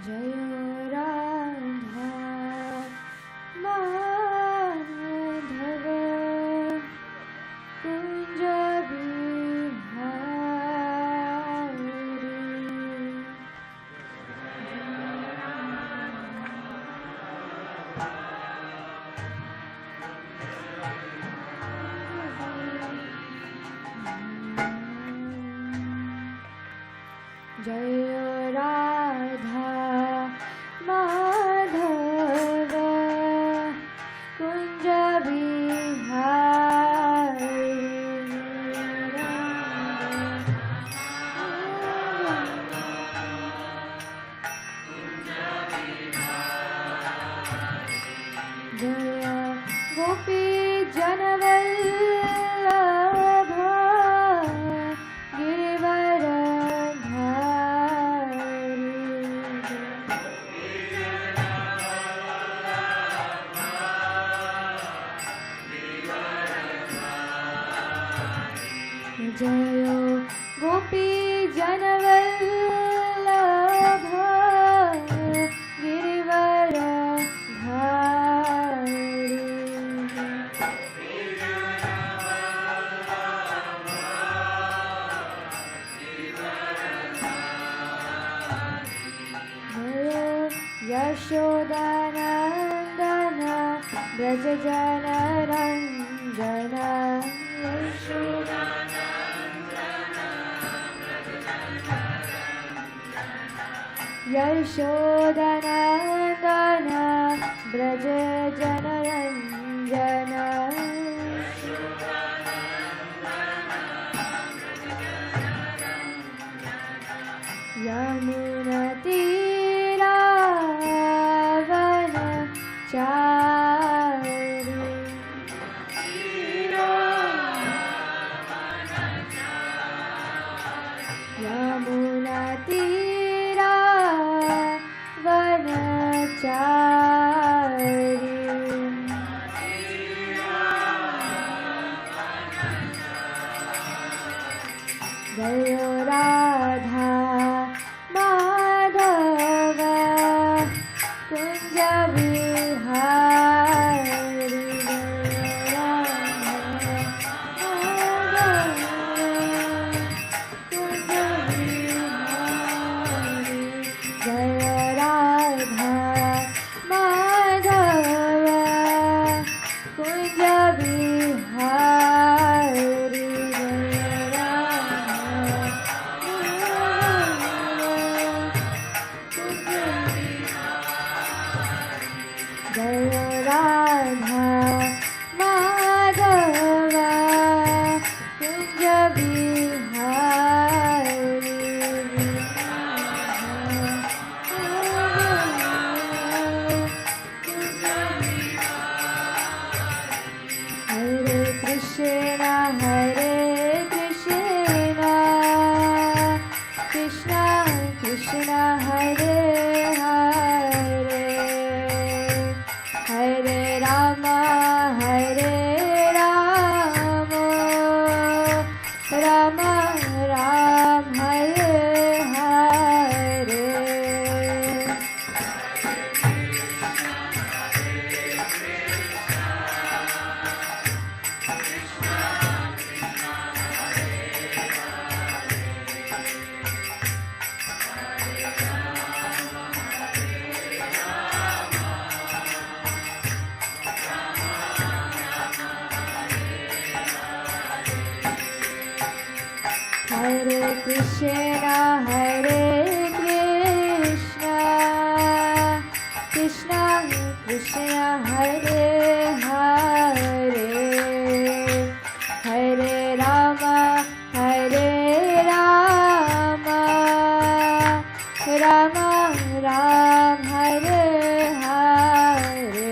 जय राधा माधव कुंज बिहारी जय राधा माधव कुंज बिहारी जय गोपी जनवल्लभ गिरिवर जय गोपी जनवल्लभ गिरिवर धारी जय यशोदानंदन ब्रज जन रंजन यशोदनन्दन ब्रज जनरञ्जन यमुनतीरावन चारि यमुनतीरा वनचारि जय राधा माधव कुंज बिहारी जय राधा माधव कुंज बिहारी जय राधा माधव कुंज बिहारी हरे Krishna Krishna Krishna Hare Hare Hare Ram Ram Ram Hare Hare Hare Krishna Krishna Krishna Hare Hare Hare Ram Ram Ram Hare Hare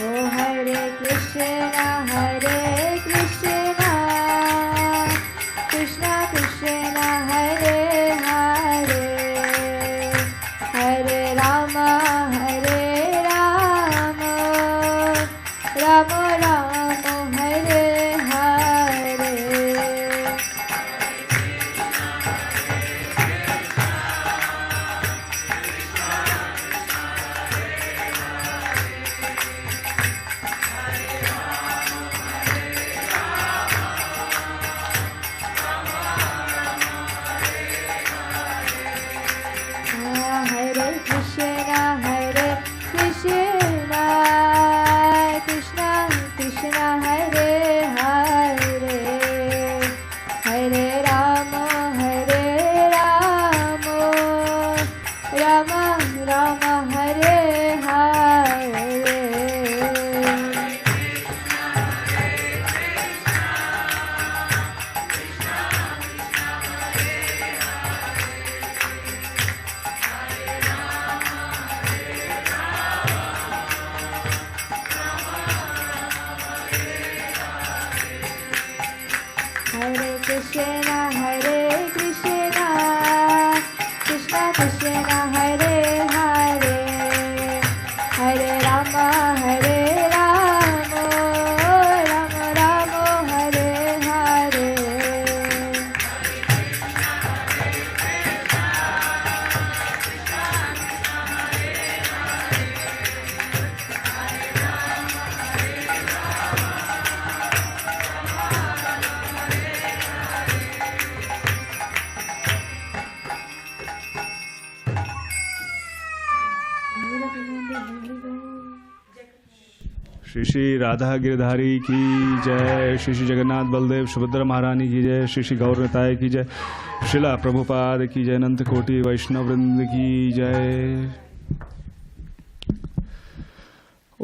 Oh Hare Krishna, Krishna Krishna Hare Hare, Hare Rama, Rama Rama, Hare Hare. Hare Krishna, Krishna Krishna Hare Hare, Hare Rama, Rama Rama, Hare Hare. Hare Krishna, Krishna Krishna Hare Hare, Hare Rama, Rama Rama, Hare Hare. Shri Shri Radha Girdhari की जय, श्री श्री जगन्नाथ बलदेव सुभद्रा महारानी की जय, श्री श्री गौर निताय की जय, श्रीला प्रभुपाद की जय, अनंत कोटि वैष्णव वृंद की जय।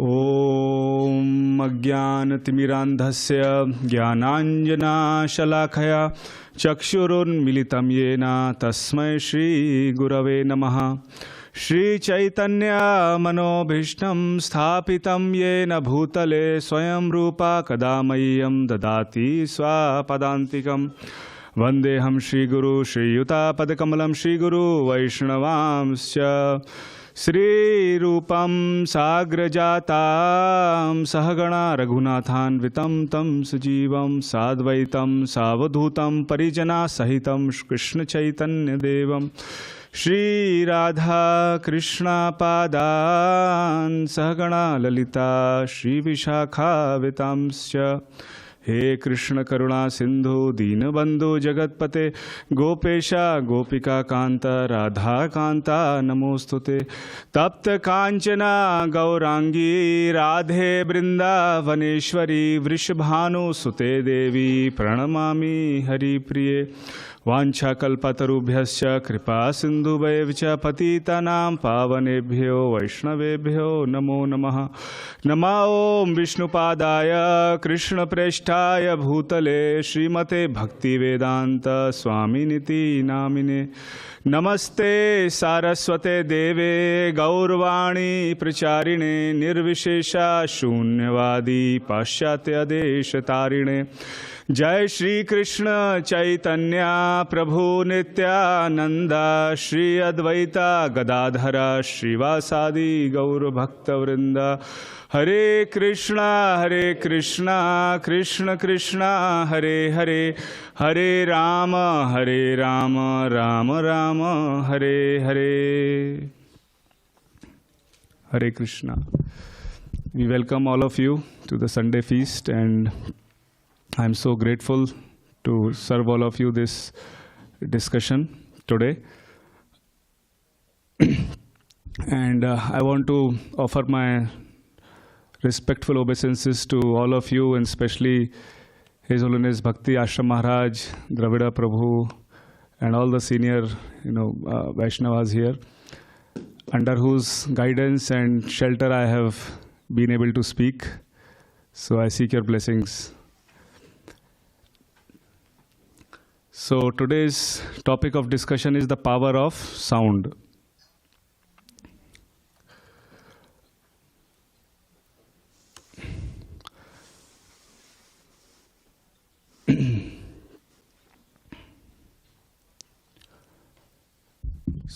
ओम अज्ञानतिमिरान्धस्य ज्ञानाञ्जनाशलाखया चक्षुरुन्मिलितं येन तस्मै श्रीगुरवे नमः। श्रीचैतन्य मनोभीष्टं स्थापितं येन भूतले स्वयं रूपा कदा मह्यं ददाति स्वापदान्तिकं। वन्देऽहं श्रीगुरु श्रीयुतापदकमलं श्रीगुरु वैष्णवांश्च श्रीरूपं साग्रजातां सहगणा रघुनाथान्वितं तं सजीवं साद्वैतं सावधूतं परिजनासहितं कृष्णचैतन्यदेवं श्री राधा कृष्णा पादान् सहगणा ललिता श्री विशाखावितांश्च। हे कृष्ण करुणा सिंधु दीनबंधु जगतपते गोपेशा गोपिका कांत राधा कांता नमोस्तुते। तप्त कांचना गौरांगी राधे वृंदावनेश्वरी वृषभानुसुते देवी प्रणमामि हरिप्रिये। वाञ्छाकल्पतरुभ्यश्च कृपा सिन्धुभैव च पतितानां पावनेभ्यो वैष्णवेभ्यो नमो नमः। नमः ॐ विष्णुपादाय कृष्णप्रेष्ठाय भूतले श्रीमते भक्तिवेदान्त स्वामिनिति नामिने। नमस्ते सारस्वते देवे गौरवाणी प्रचारिणे निर्विशेषा शून्यवादी पाश्चात्यदेशतारिणे। जय श्री कृष्ण चैतन्य प्रभु नित्यानंदा श्री अद्वैता गदाधरा श्रीवासादि गौर भक्तवृंदा। हरे कृष्णा कृष्ण कृष्णा हरे हरे, हरे Ram Ram Ram Hare Hare. Hare Krishna. We welcome all of you to the Sunday feast, and I'm so grateful to serve all of you this discussion today. And I want to offer my respectful obeisances to all of you, and especially His Holiness Bhakti Ashram Maharaj, Dravida Prabhu, and all the senior, Vaishnavas here, under whose guidance and shelter I have been able to speak. So I seek your blessings. So today's topic of discussion is the power of sound.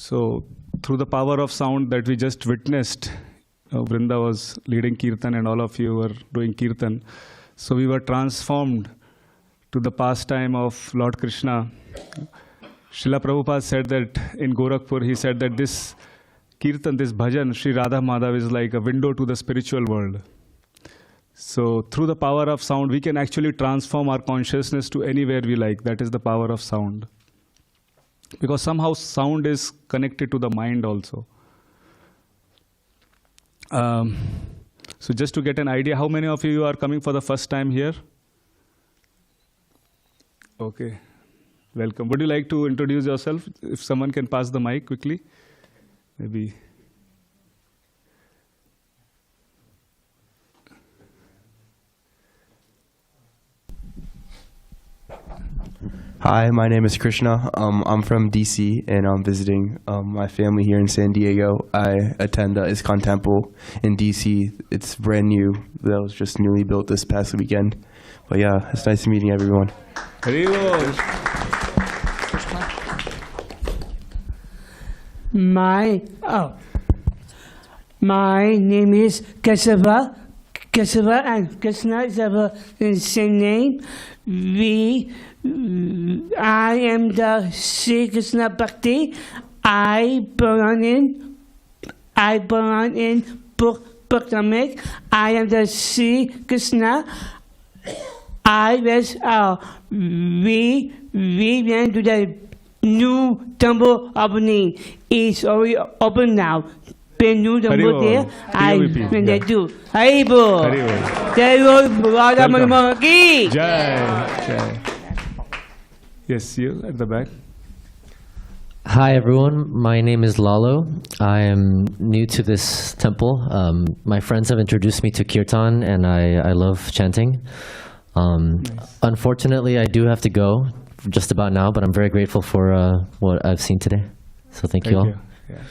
So through the power of sound that we just witnessed, Vrinda was leading Kirtan and all of you were doing Kirtan. So we were transformed to the pastime of Lord Krishna. Srila Prabhupada said that in Gorakhpur, he said that this Kirtan, this bhajan, Sri Radha Madhav is like a window to the spiritual world. So through the power of sound, we can actually transform our consciousness to anywhere we like. That is the power of sound. Because somehow sound is connected to the mind also. So just to get an idea, how many of you are coming for the first time here? Okay, welcome. Would you like to introduce yourself? If someone can pass the mic quickly, maybe. Hi, my name is Krishna. I'm from DC and I'm visiting my family here in San Diego. I attend the ISKCON temple in DC. It's brand new. That was just newly built this past weekend. But yeah, it's nice meeting everyone. My name is Keshava. Keshava and Krishna is the same name. I am the Sri Krishna Bhakti. I belong in Bhakti. I am the Sri Krishna. We went to the new temple opening. It's already open now. Been new temple there. I went there too. Haribo. Haribo. Radha Madhav ki. Jai. Yes, you at the back. Hi everyone, my name is Lalo. I am new to this temple. My friends have introduced me to Kirtan and I love chanting. Nice. Unfortunately, I do have to go just about now, but I'm very grateful for what I've seen today. So thank you all. Yeah.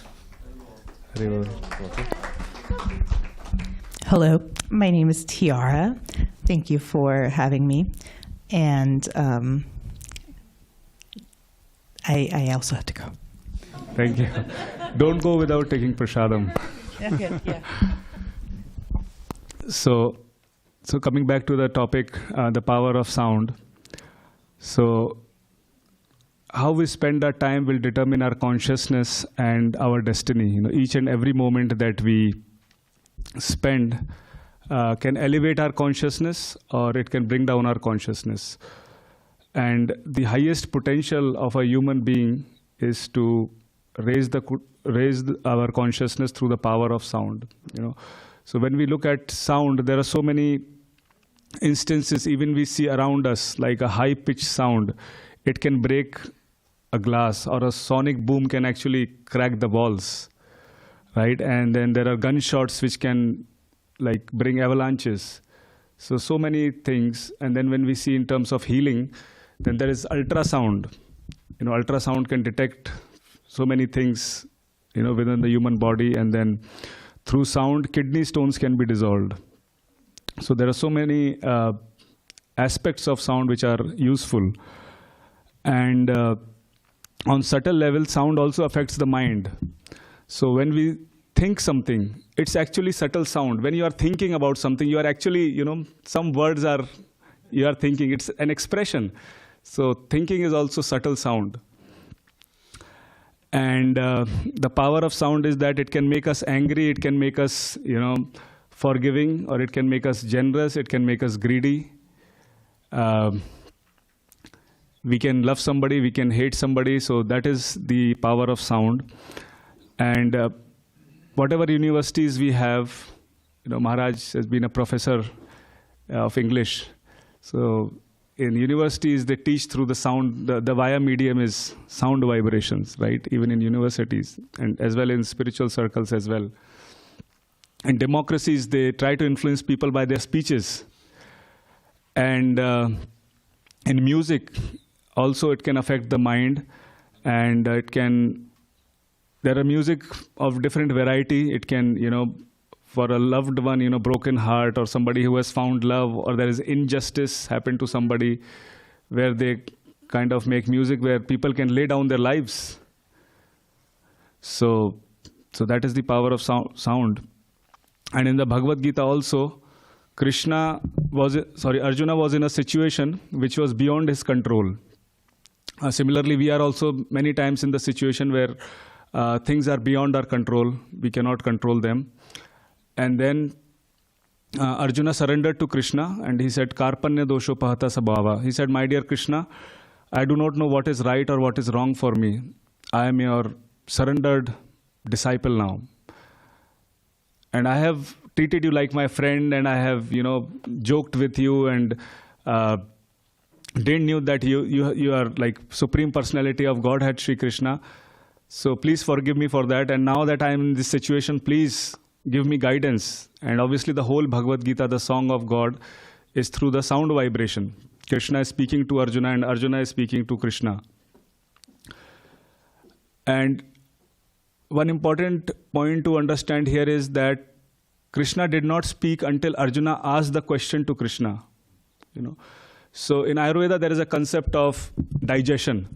Hello, my name is Tiara. Thank you for having me. And I also have to go. Thank you. Don't go without taking prasadam. Yeah. So coming back to the topic, the power of sound. So how we spend our time will determine our consciousness and our destiny. You know, each and every moment that we spend can elevate our consciousness or it can bring down our consciousness. And the highest potential of a human being is to raise our consciousness through the power of sound. You know, so when we look at sound, there are so many instances even we see around us, like a high-pitched sound. It can break a glass, or a sonic boom can actually crack the walls, right? And then there are gunshots which can like bring avalanches. So many things. And then when we see in terms of healing, then there is ultrasound. You know, ultrasound can detect so many things, you know, within the human body. And then through sound, kidney stones can be dissolved. So there are so many aspects of sound which are useful. And on subtle level, sound also affects the mind. So when we think something, it's actually subtle sound. When you are thinking about something, you are actually, you know, some words are, you are thinking, it's an expression. So thinking is also subtle sound. And the power of sound is that it can make us angry, it can make us, you know, forgiving, or it can make us generous, it can make us greedy. We can love somebody, we can hate somebody, so that is the power of sound. And whatever universities we have, you know, Maharaj has been a professor of English. So in universities, they teach through the sound, the via medium is sound vibrations, right? Even in universities, and as well in spiritual circles as well. In democracies, they try to influence people by their speeches. And in music, also it can affect the mind, and there are music of different variety. It can, you know, for a loved one, you know, broken heart, or somebody who has found love, or there is injustice happened to somebody, where they kind of make music where people can lay down their lives. So that is the power of sound. And in the Bhagavad Gita also, Arjuna was in a situation which was beyond his control. Similarly, we are also many times in the situation where things are beyond our control. We cannot control them. And then Arjuna surrendered to Krishna and he said, Karpanya dosho pahata sabhava. He said, my dear Krishna, I do not know what is right or what is wrong for me. I am your surrendered disciple now. And I have treated you like my friend, and I have, joked with you, and didn't knew that you are like Supreme Personality of Godhead, Sri Krishna. So please forgive me for that. And now that I am in this situation, please give me guidance. And obviously the whole Bhagavad Gita, the song of God, is through the sound vibration. Krishna is speaking to Arjuna and Arjuna is speaking to Krishna. And one important point to understand here is that Krishna did not speak until Arjuna asked the question to Krishna. So in Ayurveda there is a concept of digestion.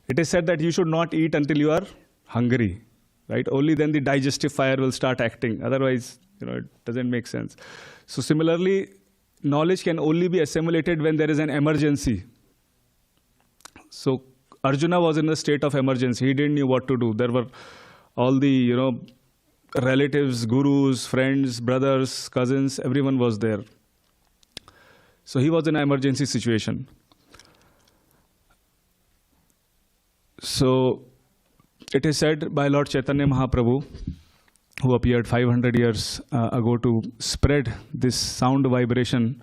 It is said that you should not eat until you are hungry, right? Only then the digestive fire will start acting. Otherwise, it doesn't make sense. So similarly, knowledge can only be assimilated when there is an emergency. So Arjuna was in a state of emergency. He didn't know what to do. There were all the, relatives, gurus, friends, brothers, cousins, everyone was there. So he was in an emergency situation. So it is said by Lord Chaitanya Mahaprabhu, who appeared 500 years ago to spread this sound vibration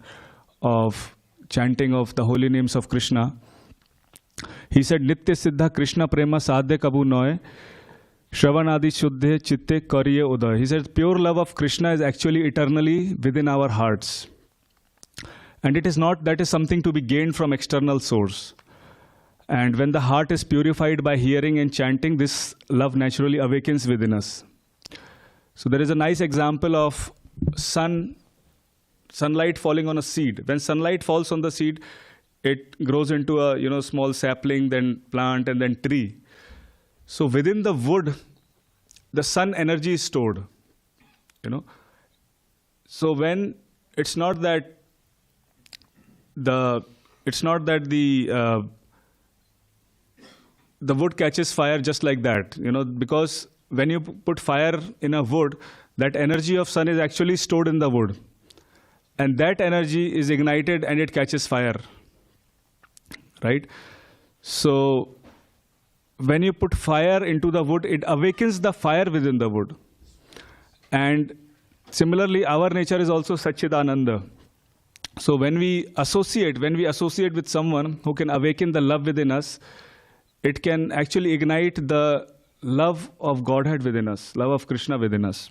of chanting of the holy names of Krishna. He said, Nitya Siddha Krishna Prema Sadhya Kabu Noy Shravanadi Shuddhe Chitte Kariye Uday. He said, pure love of Krishna is actually eternally within our hearts. And it is not that is something to be gained from external source. And when the heart is purified by hearing and chanting, this love naturally awakens within us. So there is a nice example of sunlight falling on a seed. When sunlight falls on the seed, it grows into a small sapling, then plant, and then tree. So within the wood, the sun energy is stored. So when it's not that the wood catches fire just like that, because when you put fire in a wood, that energy of sun is actually stored in the wood. And that energy is ignited and it catches fire, right? So when you put fire into the wood, it awakens the fire within the wood. And similarly, our nature is also Satchidananda. So when we associate with someone who can awaken the love within us, it can actually ignite the love of Godhead within us, love of Krishna within us.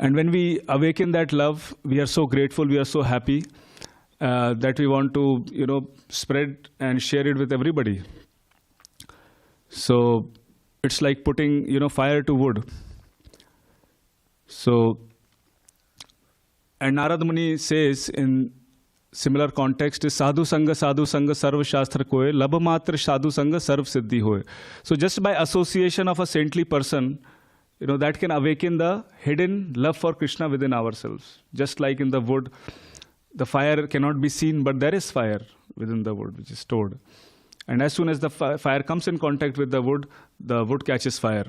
And when we awaken that love, we are so grateful, we are so happy that we want to, spread and share it with everybody. So it's like putting, fire to wood. So, and Narad Muni says in similar context is sadhu sanga sarva shastra koe labha matra sadhu sanga sarv siddhi hoye. So just by association of a saintly person, that can awaken the hidden love for Krishna within ourselves. Just like in the wood, the fire cannot be seen, but there is fire within the wood which is stored. And as soon as the fire comes in contact with the wood catches fire.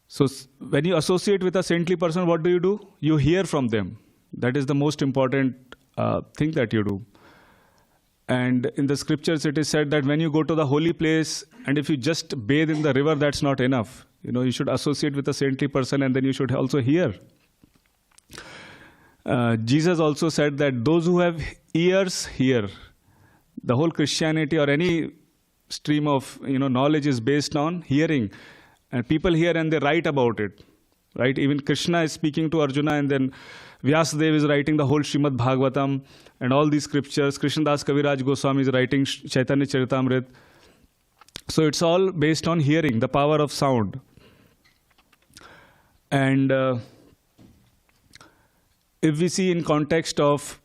So when you associate with a saintly person, what do? You hear from them. That is the most important thing that you do. And in the scriptures, it is said that when you go to the holy place, and if you just bathe in the river, that's not enough. You should associate with a saintly person, and then you should also hear. Jesus also said that those who have ears hear. The whole Christianity or any stream of knowledge is based on hearing. And people hear and they write about it, right? Even Krishna is speaking to Arjuna, and then Vyasadeva is writing the whole Srimad Bhagavatam and all these scriptures. Krishnadas Kaviraj Goswami is writing Chaitanya Charitamrita. So it's all based on hearing, the power of sound. And if we see in context of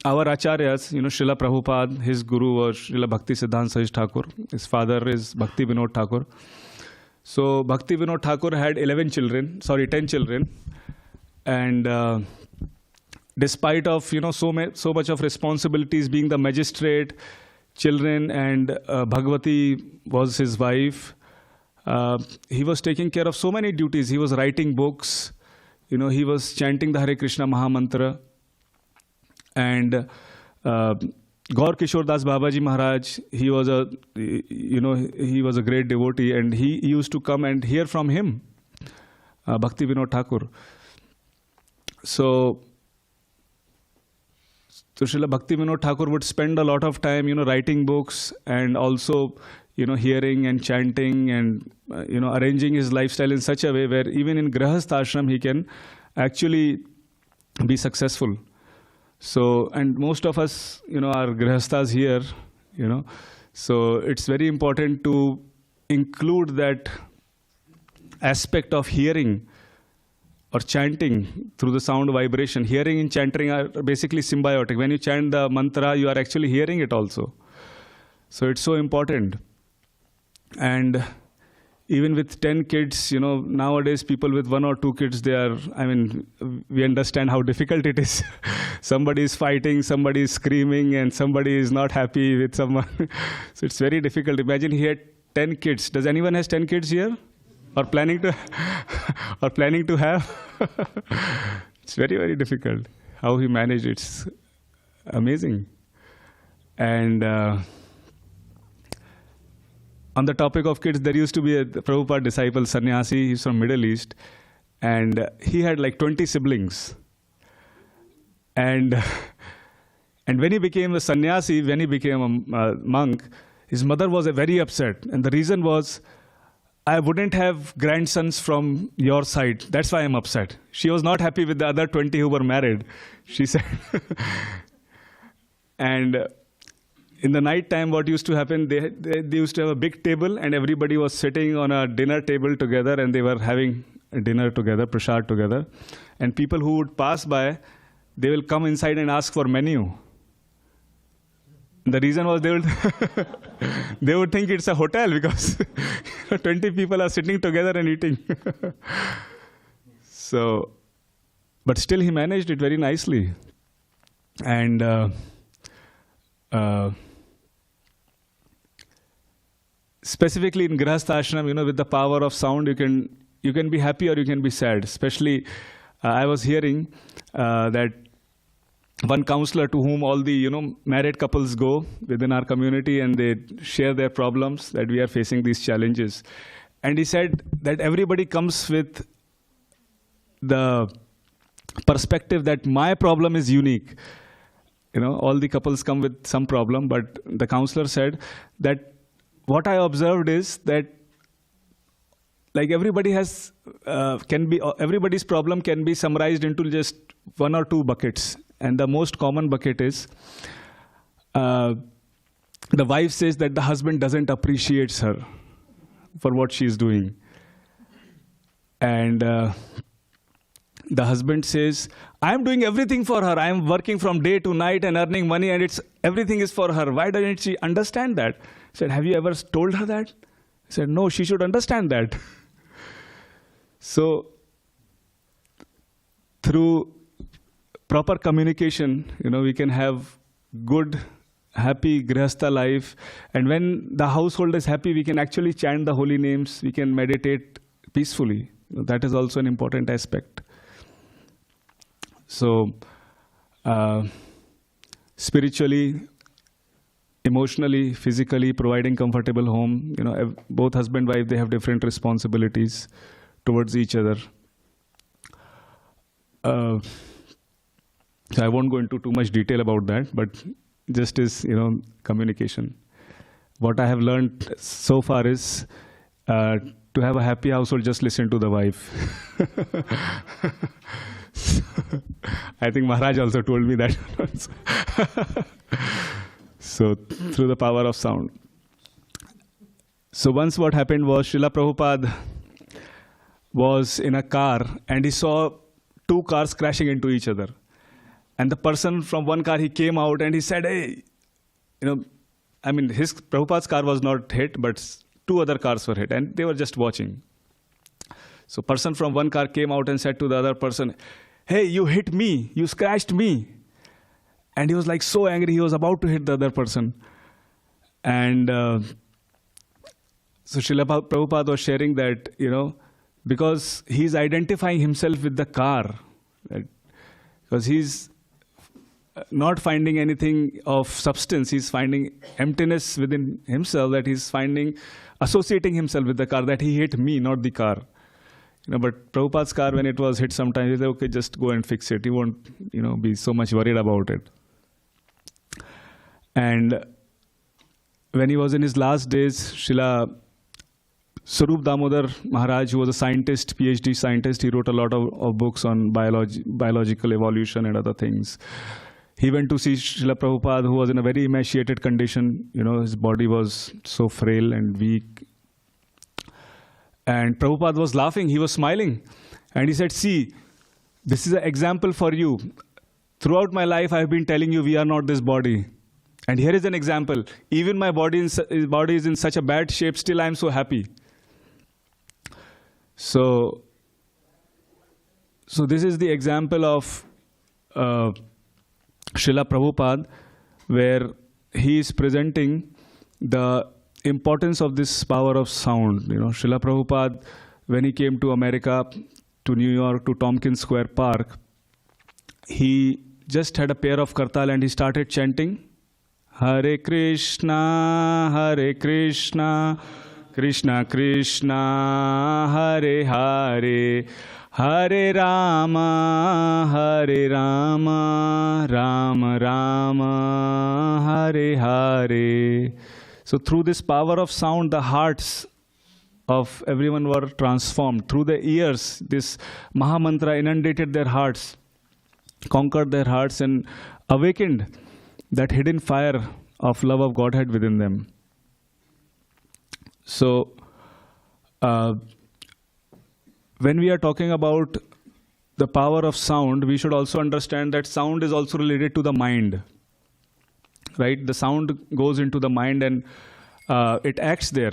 our acharyas, Srila Prabhupada, his guru was Srila Bhakti Siddhanta Saraswati Thakur. His father is Bhakti Vinod Thakur. So Bhakti Vinod Thakur had 10 children. And despite of, so much of responsibilities, being the magistrate, children, and Bhagavati was his wife, he was taking care of so many duties. He was writing books, he was chanting the Hare Krishna Mahamantra. And Gaur Kishore Das Babaji Maharaj, he was a great devotee, and he used to come and hear from him, Bhakti Vinod Thakur. So Srila Bhakti Vinod Thakur would spend a lot of time, writing books, and also, hearing and chanting, and, arranging his lifestyle in such a way where even in Grahastha ashram he can actually be successful. So, and most of us, are Grihasthas here, so it's very important to include that aspect of hearing or chanting through the sound vibration. Hearing and chanting are basically symbiotic. When you chant the mantra, you are actually hearing it also. So it's so important. And even with 10 kids, nowadays people with 1 or 2 kids, we understand how difficult it is. Somebody is fighting, somebody is screaming, and somebody is not happy with someone. So it's very difficult. Imagine he had 10 kids. Does anyone has 10 kids here? Or planning to have? It's very, very difficult. How he managed it's amazing. And on the topic of kids, there used to be a Prabhupada disciple, sannyasi, he's from Middle East, and he had like 20 siblings. And when he became a sannyasi, when he became a monk, his mother was very upset. And the reason was, I wouldn't have grandsons from your side. That's why I'm upset. She was not happy with the other 20 who were married, she said. And in the night time, what used to happen, they used to have a big table, and everybody was sitting on a dinner table together, and they were having dinner together, prasad together. And people who would pass by, they will come inside and ask for menu. The reason was they would think it's a hotel because 20 people are sitting together and eating. So, but still he managed it very nicely. And specifically in Grihastha ashram, with the power of sound, you can be happy or you can be sad. Especially, I was hearing that one counselor to whom all the married couples go within our community, and they share their problems that we are facing these challenges. And he said that everybody comes with the perspective that my problem is unique. All the couples come with some problem, but the counselor said that what I observed is that like everybody has everybody's problem can be summarized into just 1 or 2 buckets. And the most common bucket is the wife says that the husband doesn't appreciate her for what she's doing. And the husband says, I'm doing everything for her. I'm working from day to night and earning money, and everything is for her. Why doesn't she understand that? I said, have you ever told her that? I said, no, she should understand that. So through proper communication, we can have good, happy Grihastha life. And when the household is happy, we can actually chant the holy names. We can meditate peacefully. That is also an important aspect. So, spiritually, emotionally, physically, providing comfortable home. Both husband and wife, they have different responsibilities towards each other. So I won't go into too much detail about that, but just is, communication. What I have learned so far is to have a happy household, just listen to the wife. I think Maharaj also told me that. So through the power of sound. So once what happened was Srila Prabhupada was in a car and he saw 2 cars crashing into each other. And the person from one car, he came out and he said, hey, Prabhupada's car was not hit, but 2 other cars were hit, and they were just watching. So person from one car came out and said to the other person, hey, you hit me, you scratched me. And he was like so angry, he was about to hit the other person. And so Srila Prabhupada was sharing that, because he's identifying himself with the car, right? Because he's not finding anything of substance, he's finding emptiness within himself, that he's associating himself with the car, that he hit me, not the car. But Prabhupada's car, when it was hit sometimes, he said, okay, just go and fix it. He won't, be so much worried about it. And when he was in his last days, Srila Sarup Damodar Maharaj, who was a scientist, PhD scientist, he wrote a lot of books on biological evolution and other things. He went to see Srila Prabhupada, who was in a very emaciated condition. His body was so frail and weak. And Prabhupada was laughing, he was smiling. And he said, see, this is an example for you. Throughout my life, I have been telling you we are not this body. And here is an example. Even my body is in such a bad shape, still I am so happy. So this is the example of Srila Prabhupada, where he is presenting the importance of this power of sound. Srila Prabhupada, when he came to America, to New York, to Tompkins Square Park, he just had a pair of kartal and he started chanting, Hare Krishna, Krishna Krishna, Hare Hare, Hare Rama, Rama Rama, Hare Hare. So through this power of sound, the hearts of everyone were transformed. Through the ears, this Mahamantra inundated their hearts, conquered their hearts, and awakened that hidden fire of love of Godhead within them. So, when we are talking about the power of sound, we should also understand that sound is also related to the mind. Right? The sound goes into the mind and it acts there.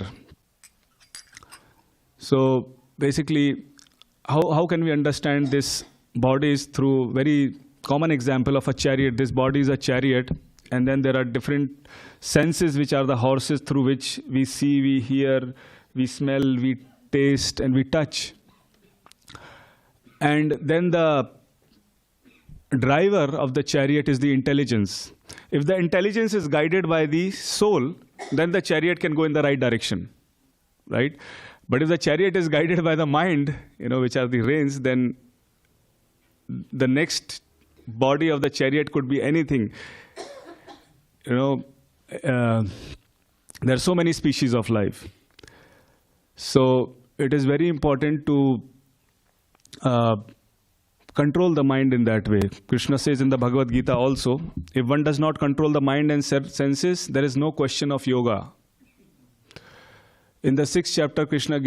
So basically, how can we understand this body is through very common example of a chariot. This body is a chariot, and then there are different senses which are the horses through which we see, we hear, we smell, we taste, and we touch. And then the driver of the chariot is the intelligence. If the intelligence is guided by the soul, then the chariot can go in the right direction, right? But if the chariot is guided by the mind, which are the reins, then the next body of the chariot could be anything. There are so many species of life. So it is very important to control the mind in that way. Krishna says in the Bhagavad Gita also, if one does not control the mind and senses, there is no question of yoga. In the 6th chapter, Krishna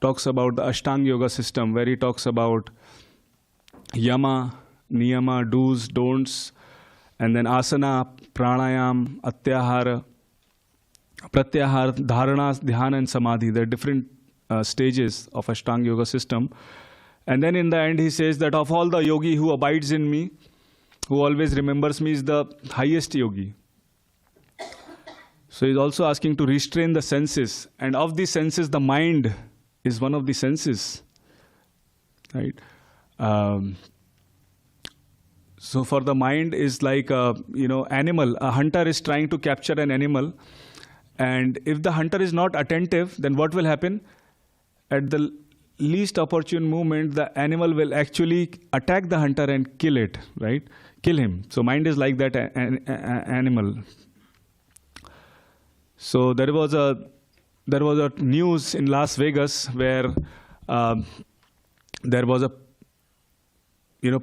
talks about the Ashtanga Yoga system, where he talks about yama, niyama, do's, don'ts, and then asana, pranayam, atyahara, pratyahara, dharana, dhyana, and samadhi. There are different stages of Ashtanga Yoga system. And then in the end he says that of all the yogi who abides in me, who always remembers me, is the highest yogi. So he's also asking to restrain the senses. And of the senses, the mind is one of the senses. Right? So for the mind is like a animal. A hunter is trying to capture an animal. And if the hunter is not attentive, then what will happen? At the least opportune moment, the animal will actually attack the hunter and kill it, right? Kill him. So mind is like that animal. So there was a news in Las Vegas where there was a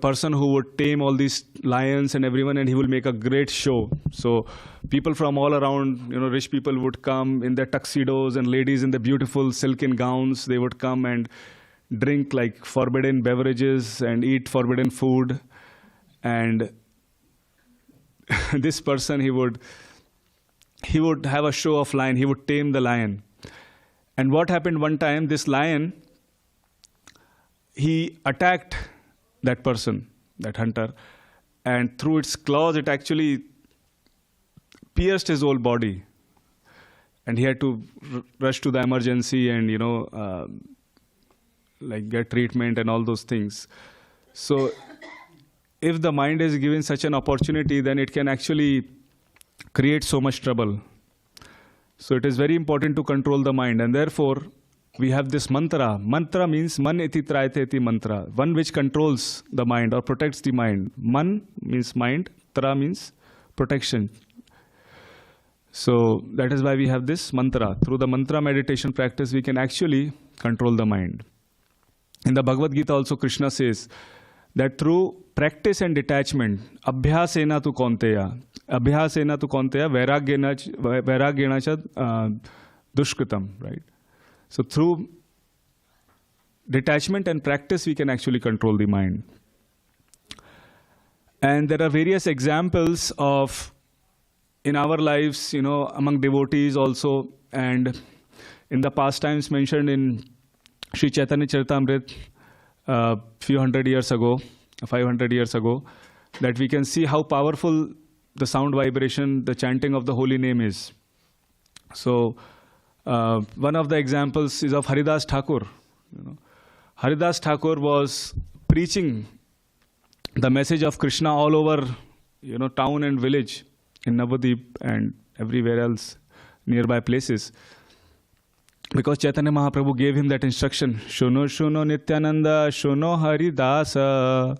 person who would tame all these lions and everyone, and he will make a great show. So people from all around, rich people would come in their tuxedos, and ladies in the beautiful silken gowns, they would come and drink like forbidden beverages and eat forbidden food. And this person, he would have a show of lion. He would tame the lion. And what happened one time, this lion, he attacked that person, that hunter, and through its claws, it actually pierced his whole body. And he had to rush to the emergency and, like get treatment and all those things. So if the mind is given such an opportunity, then it can actually create so much trouble. So it is very important to control the mind. And therefore, we have this mantra. Mantra means man iti trayate iti mantra. One which controls the mind or protects the mind. Man means mind. Tra means protection. So that is why we have this mantra. Through the mantra meditation practice, we can actually control the mind. In the Bhagavad Gita also, Krishna says that through practice and detachment, abhyasena tu kaunteya, vairagyena cha dushkritam, right? So through detachment and practice, we can actually control the mind. And there are various examples of, in our lives, among devotees also, and in the pastimes mentioned in Sri Chaitanya Charitamrita few hundred years ago, 500 years ago, that we can see how powerful the sound vibration, the chanting of the holy name is. So one of the examples is of Haridas Thakur. Haridas Thakur was preaching the message of Krishna all over, town and village in Navadip and everywhere else, nearby places. Because Chaitanya Mahaprabhu gave him that instruction, Shuno Shuno Nityananda, Shuno Haridasa,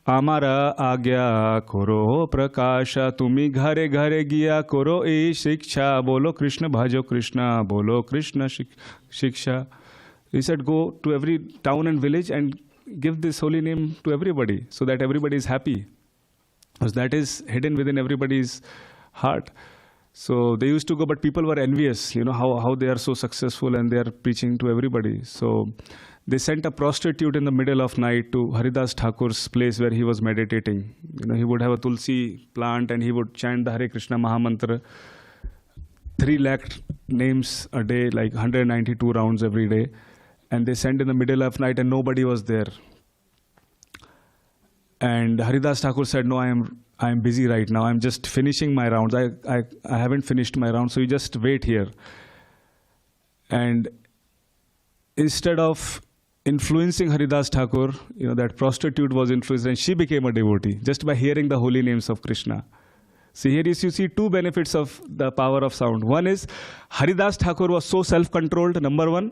Amara Agya, Koro Prakasha, Tumi Ghare Ghare Giya, Koro E Shiksha, Bolo Krishna Bhajo Krishna, Bolo Krishna Shiksha. He said, go to every town and village and give this holy name to everybody, so that everybody is happy. Because that is hidden within everybody's heart. So they used to go, but people were envious, how they are so successful and they are preaching to everybody. So they sent a prostitute in the middle of night to Haridas Thakur's place where he was meditating. He would have a tulsi plant and he would chant the Hare Krishna Mahamantra, 3 lakh names a day, like 192 rounds every day. And they sent in the middle of night and nobody was there. And Haridas Thakur said, no, I am busy right now. I'm just finishing my rounds. I haven't finished my rounds, so you just wait here. And instead of influencing Haridas Thakur, that prostitute was influenced and she became a devotee just by hearing the holy names of Krishna. So here you see 2 benefits of the power of sound. One is Haridas Thakur was so self-controlled, number 1.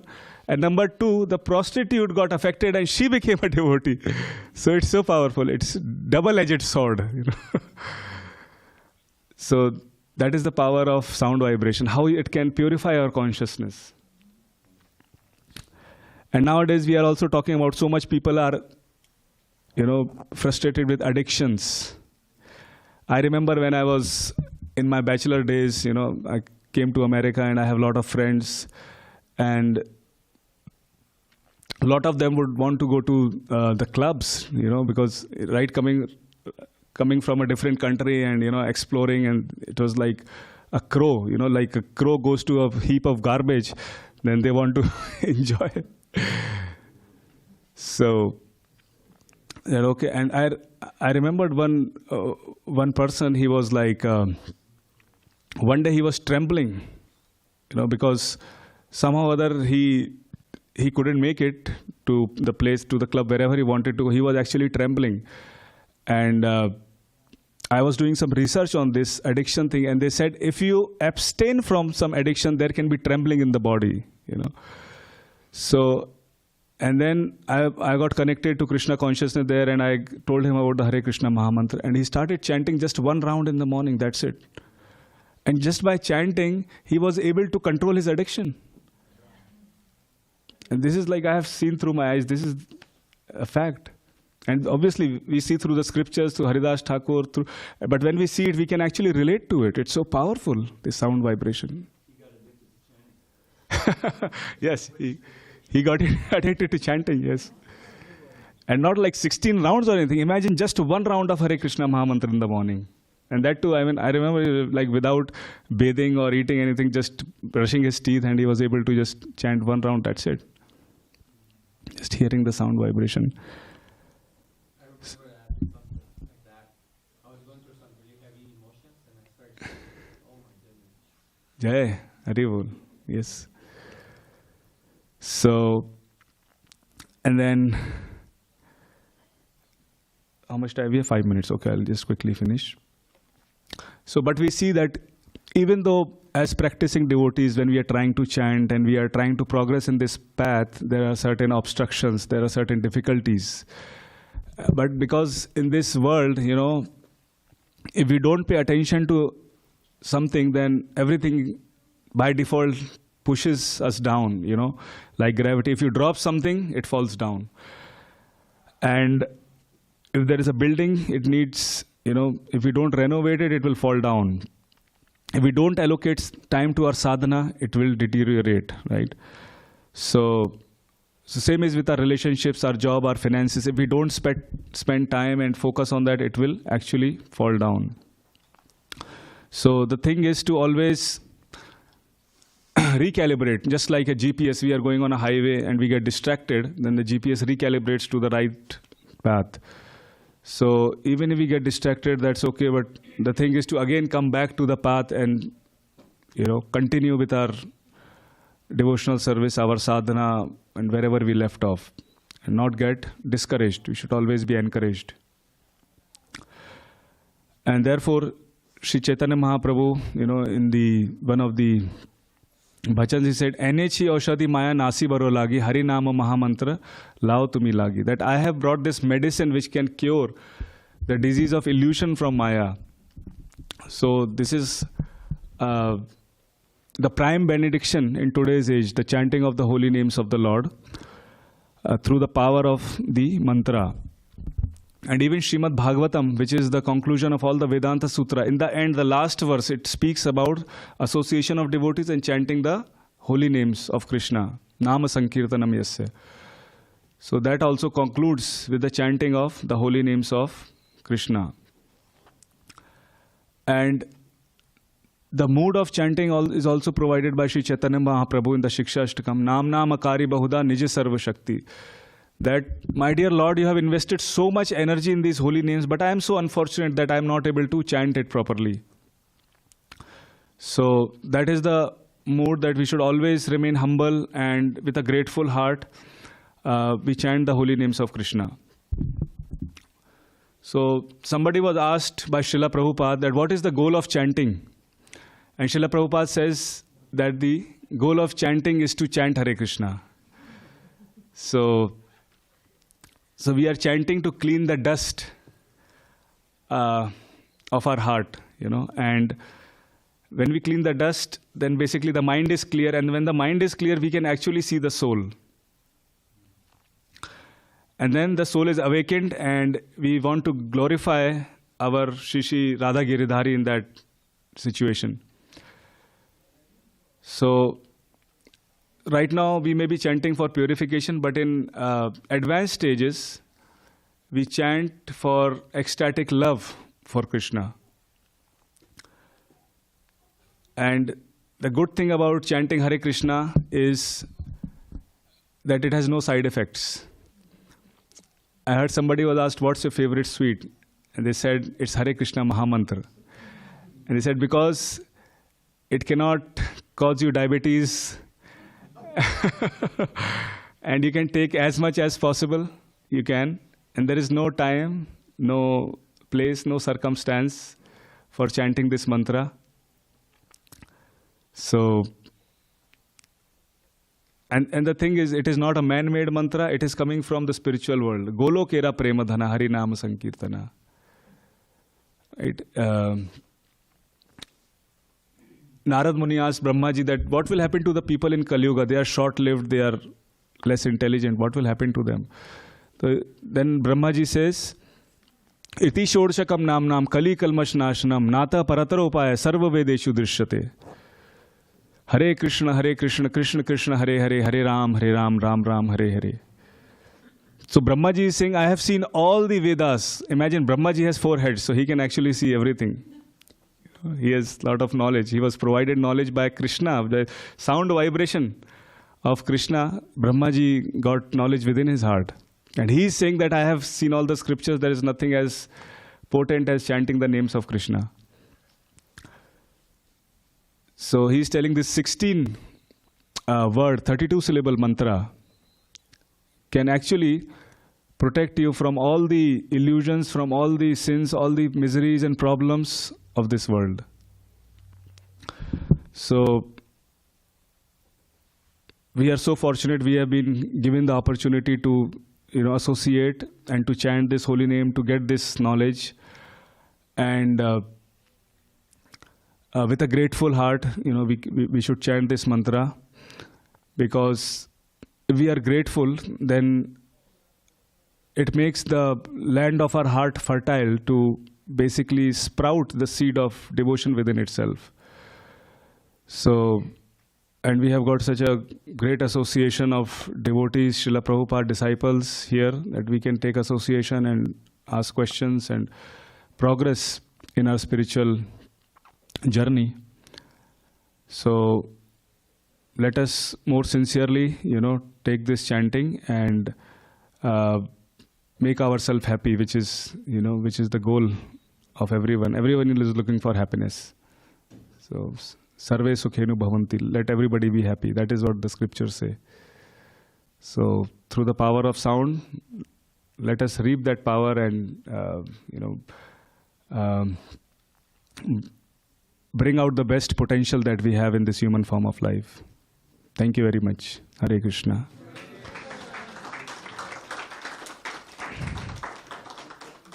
And number 2, the prostitute got affected and she became a devotee. So it's so powerful. It's double-edged sword. So that is the power of sound vibration, how it can purify our consciousness. And nowadays we are also talking about so much people are, frustrated with addictions. I remember when I was in my bachelor days, I came to America and I have a lot of friends, and a lot of them would want to go to the clubs, because coming from a different country and, exploring, and it was like a crow, like a crow goes to a heap of garbage, then they want to enjoy it. So, okay, and I remembered one person, he was like, one day he was trembling, because somehow or other he couldn't make it to the place, to the club, wherever he wanted to go. He was actually trembling. And I was doing some research on this addiction thing, and they said if you abstain from some addiction, there can be trembling in the body, So, and then I got connected to Krishna consciousness there, and I told him about the Hare Krishna Mahamantra, and he started chanting just 1 round in the morning, that's it. And just by chanting, he was able to control his addiction. And this is like I have seen through my eyes, this is a fact. And obviously we see through the scriptures, through Haridas Thakur, but when we see it, we can actually relate to it. It's so powerful, this sound vibration. Yes, he got addicted to chanting, yes. And not like 16 rounds or anything. Imagine just one round of Hare Krishna Mahamantra in the morning. And that too, I mean, I remember like without bathing or eating anything, just brushing his teeth, and he was able to just chant one round, that's it. Just hearing the sound vibration. I remember something like that. I was going through some really heavy emotions and I started thinking, oh my goodness. Jai, Haribol, yes. So, and then, how much time? We have 5 minutes. Okay, I'll just quickly finish. So, but we see that even though as practicing devotees, when we are trying to chant and we are trying to progress in this path, there are certain obstructions, there are certain difficulties. But because in this world, you know, if we don't pay attention to something, then everything by default pushes us down, you know, like gravity. If you drop something, it falls down. And if there is a building, it needs, you know, if we don't renovate it, it will fall down. If we don't allocate time to our sadhana, it will deteriorate, right? So same is with our relationships, our job, our finances. If we don't spend time and focus on that, it will actually fall down. So the thing is to always recalibrate. Just like a GPS, we are going on a highway and we get distracted, then the GPS recalibrates to the right path. So even if we get distracted, that's okay, but the thing is to again come back to the path and, you know, continue with our devotional service, our sadhana, and wherever we left off, and not get discouraged. We should always be encouraged. And therefore, Sri Chaitanya Mahaprabhu, you know, in the one of the bhajans, he said, "Enechi aushadhi maya nasi baro lagi, Hari Nama Mahamantra lao tumi lagi." That I have brought this medicine which can cure the disease of illusion from Maya. So this is the prime benediction in today's age, the chanting of the holy names of the Lord through the power of the mantra. And even Srimad Bhagavatam, which is the conclusion of all the Vedanta Sutra, in the end, the last verse, it speaks about association of devotees and chanting the holy names of Krishna. Nama Sankirtanam Yasya. So that also concludes with the chanting of the holy names of Krishna. And the mood of chanting is also provided by Sri Chaitanya Mahaprabhu in the Shiksha Ashtakam. Nam Namakari Bahuda Nija Sarva Shakti. That, my dear Lord, you have invested so much energy in these holy names, but I am so unfortunate that I am not able to chant it properly. So that is the mood that we should always remain humble and with a grateful heart we chant the holy names of Krishna. So somebody was asked by Srila Prabhupada that what is the goal of chanting? And Srila Prabhupada says that the goal of chanting is to chant Hare Krishna. So we are chanting to clean the dust of our heart, you know. And when we clean the dust, then basically the mind is clear. And when the mind is clear, we can actually see the soul. And then the soul is awakened and we want to glorify our Shri Radha Giridhari in that situation. So right now we may be chanting for purification, but in advanced stages, we chant for ecstatic love for Krishna. And the good thing about chanting Hare Krishna is that it has no side effects. I heard somebody was asked, what's your favorite sweet? And they said, it's Hare Krishna Mahamantra. And they said, because it cannot cause you diabetes, and you can take as much as possible, you can. And there is no time, no place, no circumstance for chanting this mantra. So, and the thing is, it is not a man-made mantra, it is coming from the spiritual world. Golo kera premadhana hari nama sankirtana. Right? Narad Muni asked Brahmaji that what will happen to the people in Kali Yuga? They are short-lived, they are less intelligent. What will happen to them? So then Brahmaji says, Iti shodshakam namnam kali kalmash nashanam nata paratara upaya sarva vedeshu drishyate. Hare Krishna, Krishna Krishna, Hare Hare, Hare Ram, Ram Ram, Hare Hare. So Brahmaji is saying, I have seen all the Vedas. Imagine Brahmaji has 4 heads, so he can actually see everything. He has a lot of knowledge. He was provided knowledge by Krishna. The sound vibration of Krishna, Brahmaji got knowledge within his heart. And he is saying that I have seen all the scriptures. There is nothing as potent as chanting the names of Krishna. So he is telling this 16 word, 32 syllable mantra can actually protect you from all the illusions, from all the sins, all the miseries and problems of this world. So we are so fortunate we have been given the opportunity to associate and to chant this holy name, to get this knowledge, and with a grateful heart, we should chant this mantra, because if we are grateful, then it makes the land of our heart fertile to basically sprout the seed of devotion within itself. So, and we have got such a great association of devotees, Srila Prabhupada disciples here, that we can take association and ask questions and progress in our spiritual journey. So let us more sincerely, take this chanting and make ourselves happy, which is the goal of everyone. Everyone is looking for happiness. So sarve sukhenu bhavanti. Let everybody be happy. That is what the scriptures say. So through the power of sound, let us reap that power and bring out the best potential that we have in this human form of life. Thank you very much. Hare Krishna.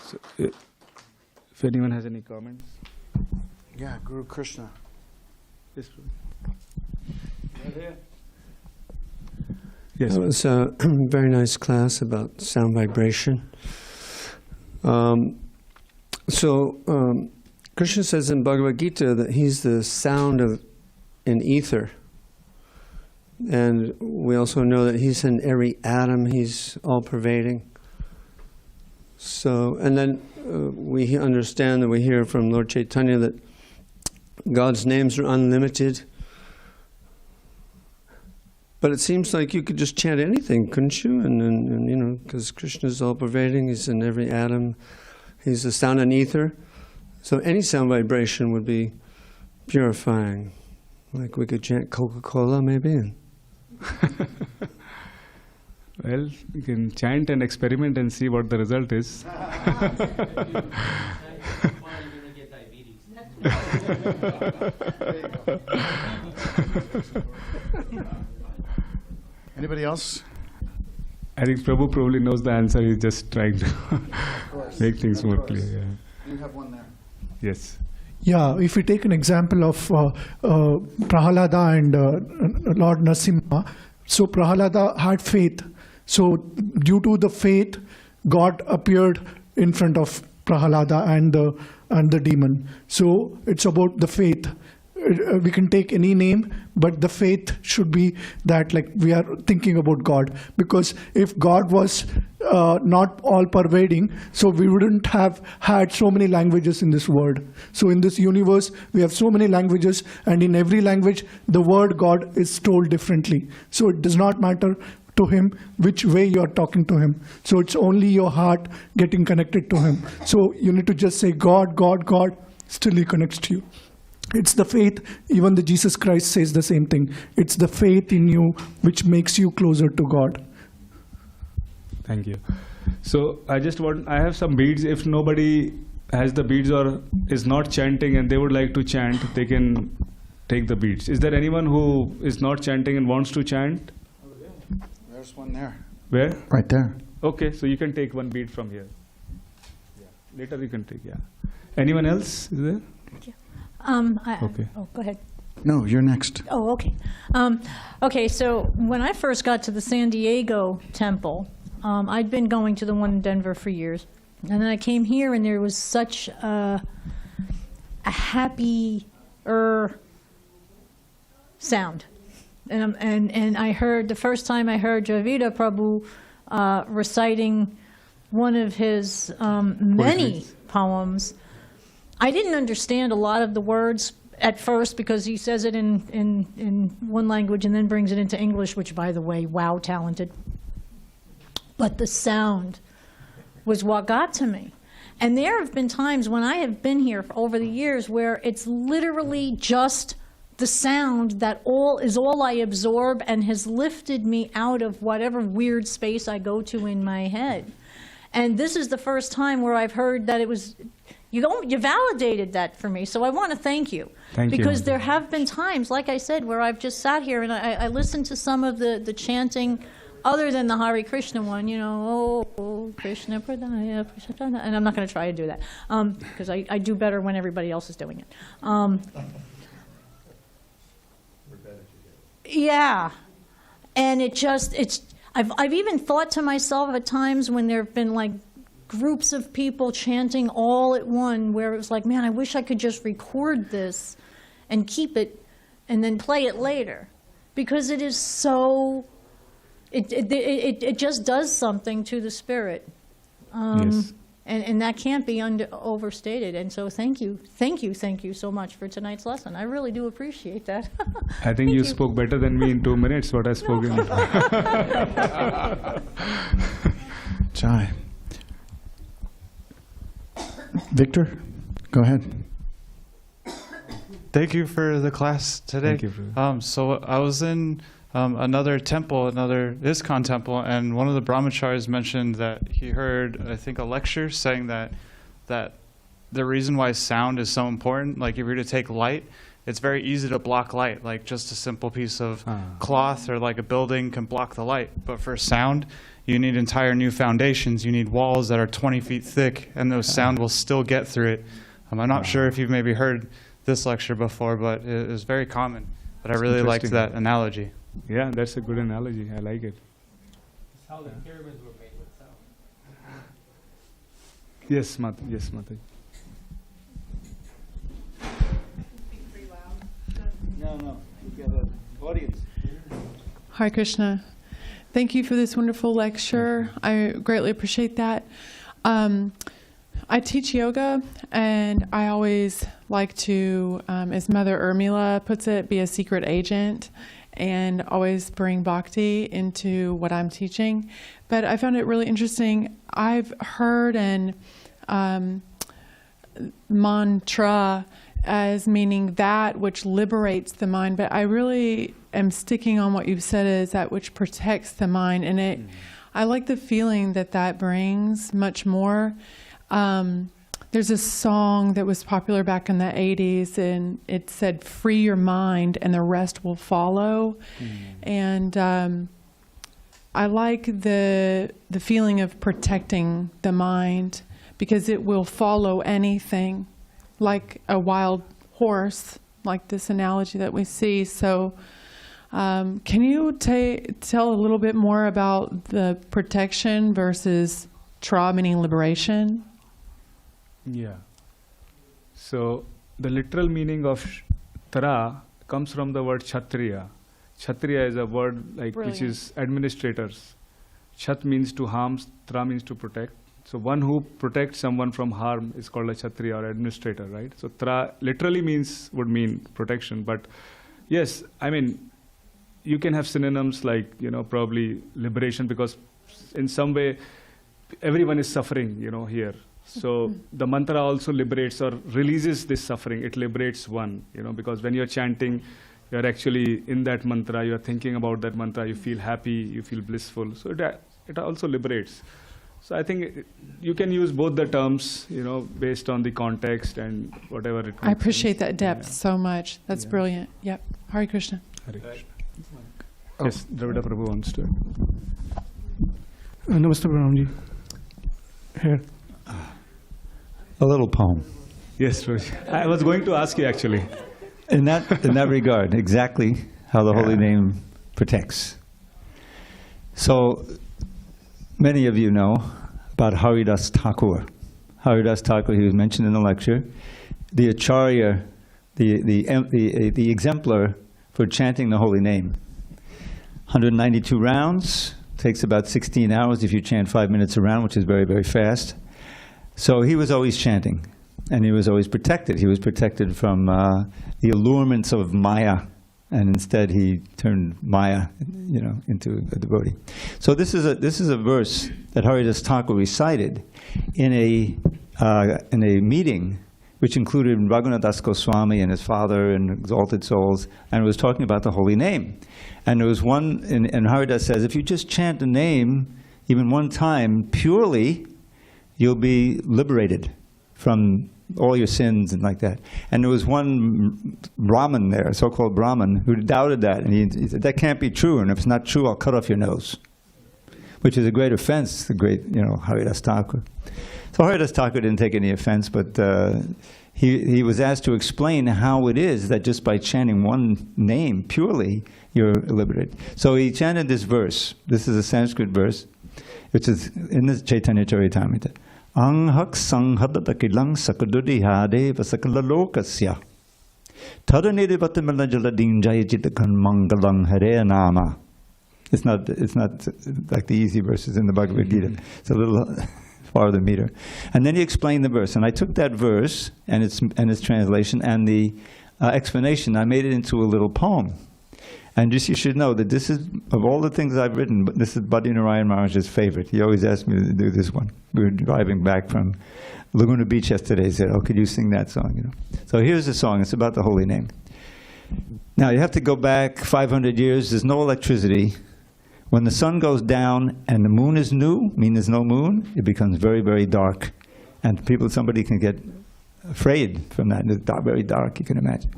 So, if anyone has any comments. Yeah, Guru Krishna. Yes, right here. Yes. That was a very nice class about sound vibration. Krishna says in Bhagavad Gita that he's the sound of an ether. And we also know that he's in every atom, he's all-pervading. So, and then we understand that we hear from Lord Chaitanya that God's names are unlimited. But it seems like you could just chant anything, couldn't you? And because Krishna is all-pervading, he's in every atom, he's the sound and ether. So any sound vibration would be purifying. Like we could chant Coca-Cola, maybe. Well, you can chant and experiment and see what the result is. Anybody else? I think Prabhu probably knows the answer. He's just trying to make things more clear. Yeah. You have one there. Yes. Yeah, if we take an example of Prahalada and Lord Narasimha, so Prahalada had faith. So due to the faith, God appeared in front of Prahalada and the demon. So it's about the faith. We can take any name, but the faith should be that like we are thinking about God. Because if God was not all-pervading, so we wouldn't have had so many languages in this world. So in this universe, we have so many languages, and in every language, the word God is told differently. So it does not matter to him which way you are talking to him. So it's only your heart getting connected to him. So you need to just say God, God, God, still he connects to you. It's the faith, even the Jesus Christ says the same thing. It's the faith in you which makes you closer to God. Thank you. So I have some beads. If nobody has the beads or is not chanting and they would like to chant, they can take the beads. Is there anyone who is not chanting and wants to chant? There's one there. Where? Right there. Okay, so you can take one bead from here. Yeah. Later you can take, yeah. Anyone else? Is there? Okay. Oh, go ahead. No, you're next. Oh, okay. Okay, so when I first got to the San Diego temple, I'd been going to the one in Denver for years. And then I came here and there was such a happy sound. And I heard, the first time I heard Javita Prabhu reciting one of his many poems. I didn't understand a lot of the words at first because he says it in one language and then brings it into English, which, by the way, wow, talented. But the sound was what got to me. And there have been times when I have been here over the years where it's literally just the sound that is all I absorb and has lifted me out of whatever weird space I go to in my head. And this is the first time where I've heard that it was, you validated that for me, so I want to thank you. Thank you. Because there have been times, like I said, where I've just sat here and I listened to some of the chanting, other than the Hare Krishna one, you know, oh, Krishna Pradaya, Krishna Pradaya, and I'm not going to try to do that, because I do better when everybody else is doing it. Yeah, and I've even thought to myself at times when there have been like groups of people chanting all at one, where it was like, man, I wish I could just record this and keep it and then play it later, because it is so, it just does something to the spirit. Yes. And that can't be overstated. And so thank you so much for tonight's lesson. I really do appreciate that. I think you spoke better than me in 2 minutes, what I spoke in. Jai. Victor, go ahead. Thank you for the class today. Thank you. So I was in another temple, another ISKCON temple, and one of the brahmacharis mentioned that he heard, I think, a lecture saying that the reason why sound is so important, like if you were to take light, it's very easy to block light, like just a simple piece of cloth or like a building can block the light. But for sound, you need entire new foundations. You need walls that are 20 feet thick, and those sound will still get through it. I'm not sure if you've maybe heard this lecture before, but it was very common. But I really liked that analogy. Yeah, that's a good analogy. I like it. It's how the pyramids were made with sound. Yes, Mata. Yes, Mata. No, you got an audience. Hare Krishna. Thank you for this wonderful lecture. I greatly appreciate that. I teach yoga, and I always like to, as Mother Urmila puts it, be a secret agent and always bring Bhakti into what I'm teaching. But I found it really interesting. I've heard mantra as meaning that which liberates the mind, but I really am sticking on what you've said as that which protects the mind. And I like the feeling that brings much more. There's a song that was popular back in the 80s, and it said, "Free your mind and the rest will follow." And I like the feeling of protecting the mind, because it will follow anything, like a wild horse, like this analogy that we see. So can you tell a little bit more about the protection versus tra, meaning liberation? Yeah. So the literal meaning of Tara comes from the word Kshatriya. Kshatriya is a word which is administrators. Kshat means to harm, Tra means to protect. So one who protects someone from harm is called a Kshatriya or administrator, right? So Tra literally would mean protection. But yes, I mean, you can have synonyms like, probably liberation, because in some way everyone is suffering, here. So the mantra also liberates or releases this suffering. It liberates one, because when you're chanting, you're actually in that mantra, you're thinking about that mantra, you feel happy, you feel blissful. So it also liberates. So I think you can use both the terms, based on the context and whatever it I appreciate that depth so much. That's brilliant. Yep. Hare Krishna. Hare Krishna. Yes, Dravida Prabhu wants to. Namaste, Pranamji. Here. A little poem. Yes, I was going to ask you actually. In that regard, exactly how the holy name protects. So many of you know about Haridas Thakur. Haridas Thakur, he was mentioned in the lecture, the Acharya, the exemplar for chanting the holy name. 192 rounds, Takes about 16 hours if you chant 5 minutes around, which is very, very fast. So he was always chanting, and he was always protected. He was protected from the allurements of Maya, and instead he turned Maya, into a devotee. So this is a verse that Haridas Thakur recited in a meeting which included Raghunath Das Goswami and his father and exalted souls, and it was talking about the holy name. And there was one, and Haridas says, if you just chant the name even one time purely, you'll be liberated from all your sins and like that. And there was one Brahmin there, so-called Brahmin, who doubted that, and he said, that can't be true, and if it's not true, I'll cut off your nose. Which is a great offense, the great, Haridas Thakur. So Haridas Thakur didn't take any offense, but he was asked to explain how it is that just by chanting one name purely, you're liberated. So he chanted this verse. This is a Sanskrit verse, which is in the Chaitanya Charitamrita. Anghak sanghadatakilang sakadudihade vasakalalokasya. Tadanidivatamalajaladinjayajitakan mangalang hare nama. It's not like the easy verses in the Bhagavad Gita. It's a little farther meter. And then he explained the verse. And I took that verse and its translation and the explanation, I made it into a little poem. And just you should know that this is, of all the things I've written, this is Bhakti Narayan Maharaj's favorite. He always asked me to do this one. We were driving back from Laguna Beach yesterday. He said, oh, could you sing that song? So here's the song. It's about the holy name. Now, you have to go back 500 years. There's no electricity. When the sun goes down and the moon is new, meaning there's no moon, it becomes very, very dark. And somebody can get afraid from that. It's very dark, you can imagine.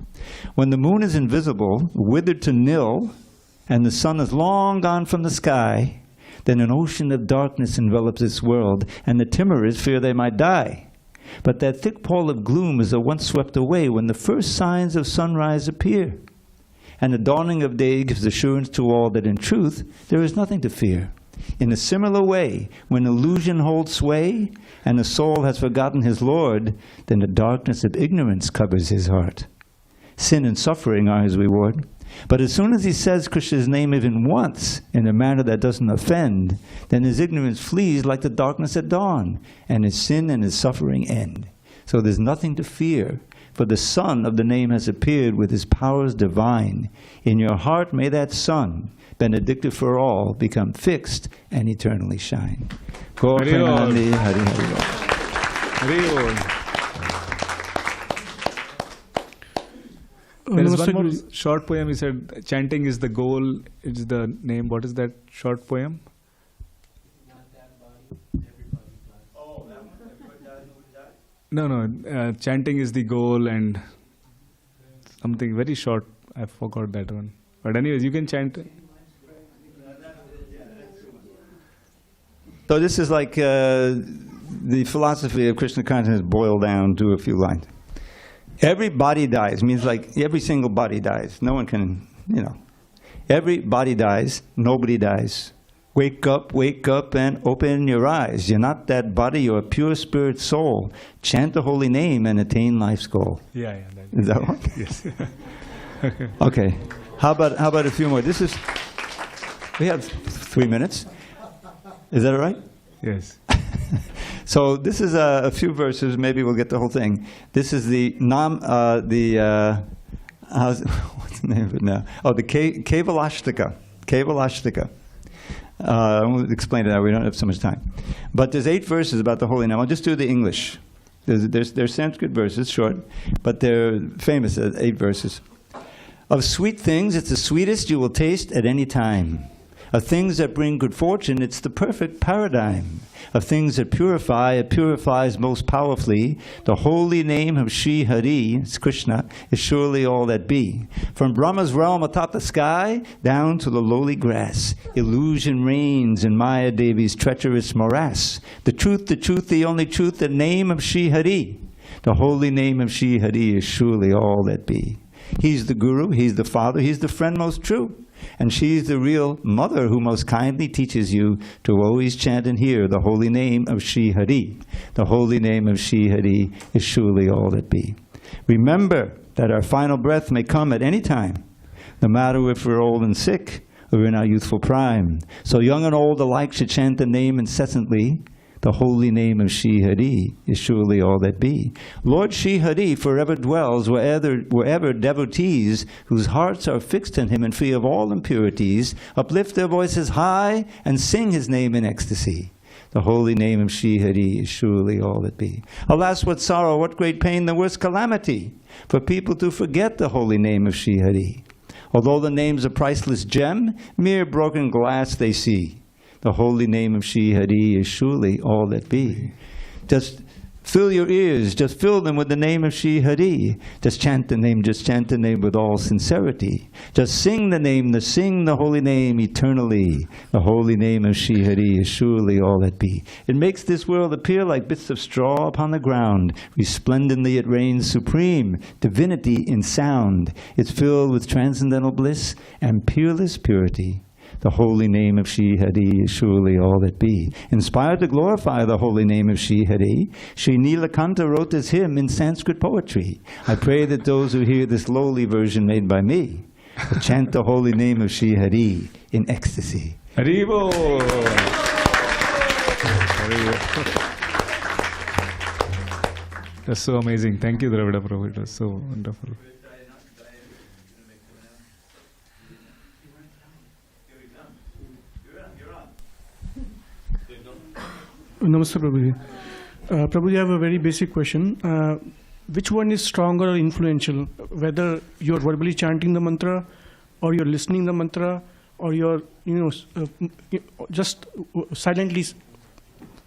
When the moon is invisible, withered to nil, and the sun is long gone from the sky, then an ocean of darkness envelops this world, and the timorous fear they might die. But that thick pall of gloom is at once swept away when the first signs of sunrise appear. And the dawning of day gives assurance to all that in truth there is nothing to fear. In a similar way, when illusion holds sway, and the soul has forgotten his Lord, then the darkness of ignorance covers his heart. Sin and suffering are his reward. But as soon as he says Krishna's name even once, in a manner that doesn't offend, then his ignorance flees like the darkness at dawn, and his sin and his suffering end. So there's nothing to fear, for the sun of the name has appeared with his powers divine. In your heart may that sun, benedictive for all, become fixed and eternally shine. Gaura Hari Hari Hari. There is one more short poem. He said, chanting is the goal, it's the name. What is that short poem? No, chanting is the goal and something very short. I forgot that one. But anyways, you can chant. So this is like the philosophy of Krishna consciousness boiled down to a few lines. Every body dies, means like every single body dies. No one can, Every body dies, nobody dies. Wake up and open your eyes. You're not that body, you're a pure spirit soul. Chant the holy name and attain life's goal. Yeah. Is that one? Yes. Okay. How about a few more? We have 3 minutes. Is that all right? Yes. So this is a few verses. Maybe we'll get the whole thing. This is what's the name of it now? Oh, the Kevalashtika. Kevalashtika. I won't explain it now. We don't have so much time. But there's 8 verses about the holy name. I'll just do the English. There's Sanskrit verses, short, but they're famous, 8 verses. Of sweet things, it's the sweetest you will taste at any time. Of things that bring good fortune, it's the perfect paradigm. Of things that purify, it purifies most powerfully. The holy name of Shri Hari, it's Krishna, is surely all that be. From Brahma's realm atop the sky, down to the lowly grass, illusion reigns in Maya Devi's treacherous morass. The truth, the only truth, the name of Shri Hari. The holy name of Shri Hari is surely all that be. He's the Guru, he's the Father, he's the friend most true. And she's the real mother who most kindly teaches you to always chant and hear the holy name of Shri Hari. The holy name of Shri Hari is surely all that be. Remember that our final breath may come at any time, no matter if we're old and sick, or in our youthful prime. So young and old alike should chant the name incessantly. The holy name of Shri Hari is surely all that be. Lord Shri Hari forever dwells wherever devotees whose hearts are fixed on him and free of all impurities uplift their voices high and sing his name in ecstasy. The holy name of Shri Hari is surely all that be. Alas, what sorrow, what great pain, the worst calamity, for people to forget the holy name of Shri Hari. Although the name's a priceless gem, mere broken glass they see. The holy name of Shri Hari is surely all that be. Just fill your ears, just fill them with the name of Shri Hari. Just chant the name with all sincerity. Just sing the holy name eternally. The holy name of Shri Hari is surely all that be. It makes this world appear like bits of straw upon the ground. Resplendently it reigns supreme, divinity in sound. It's filled with transcendental bliss and peerless purity. The holy name of Shri Hari is surely all that be. Inspired to glorify the holy name of Shri Hari, Shri Nilakanta wrote this hymn in Sanskrit poetry. I pray that those who hear this lowly version made by me will chant the holy name of Shri Hari in ecstasy. Haribo! That's so amazing. Thank you, Dravida Prabhu. It was so wonderful. Namaste, Prabhuji. Prabhuji, I have a very basic question. Which one is stronger or influential? Whether you're verbally chanting the mantra, or you're listening the mantra, or you're, just silently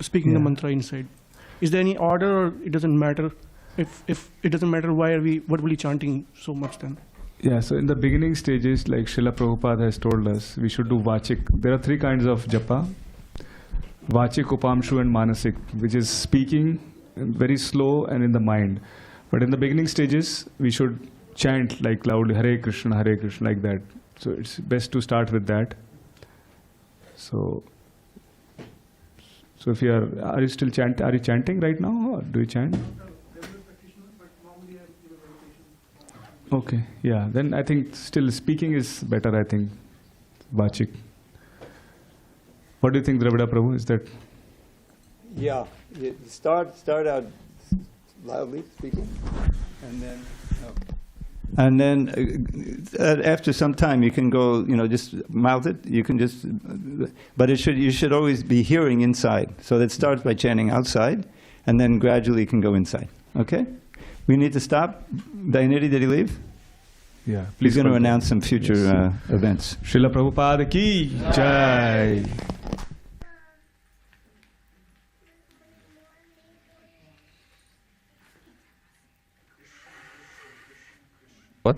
speaking the mantra inside. Is there any order, or it doesn't matter? If it doesn't matter, why are we verbally chanting so much then? Yeah, so in the beginning stages, like Srila Prabhupada has told us, we should do Vachik. There are 3 kinds of japa. Vachik, Upamshu and Manasik, which is speaking very slow and in the mind. But in the beginning stages, we should chant like loudly, Hare Krishna, like that. So it's best to start with that. So if you are you still chanting? Are you chanting right now, or do you chant? Okay, yeah. Then I think still speaking is better. I think Vachik. What do you think, Dravida Prabhu? Is that? Yeah, you start out loudly speaking, and then after some time you can go, just mouth it. You can just, but you should always be hearing inside. So that starts by chanting outside, and then gradually you can go inside. Okay, we need to stop. Dayanidhi, did he leave? Yeah, please. He's going to announce some future events. Srila Prabhupada ki jai. What?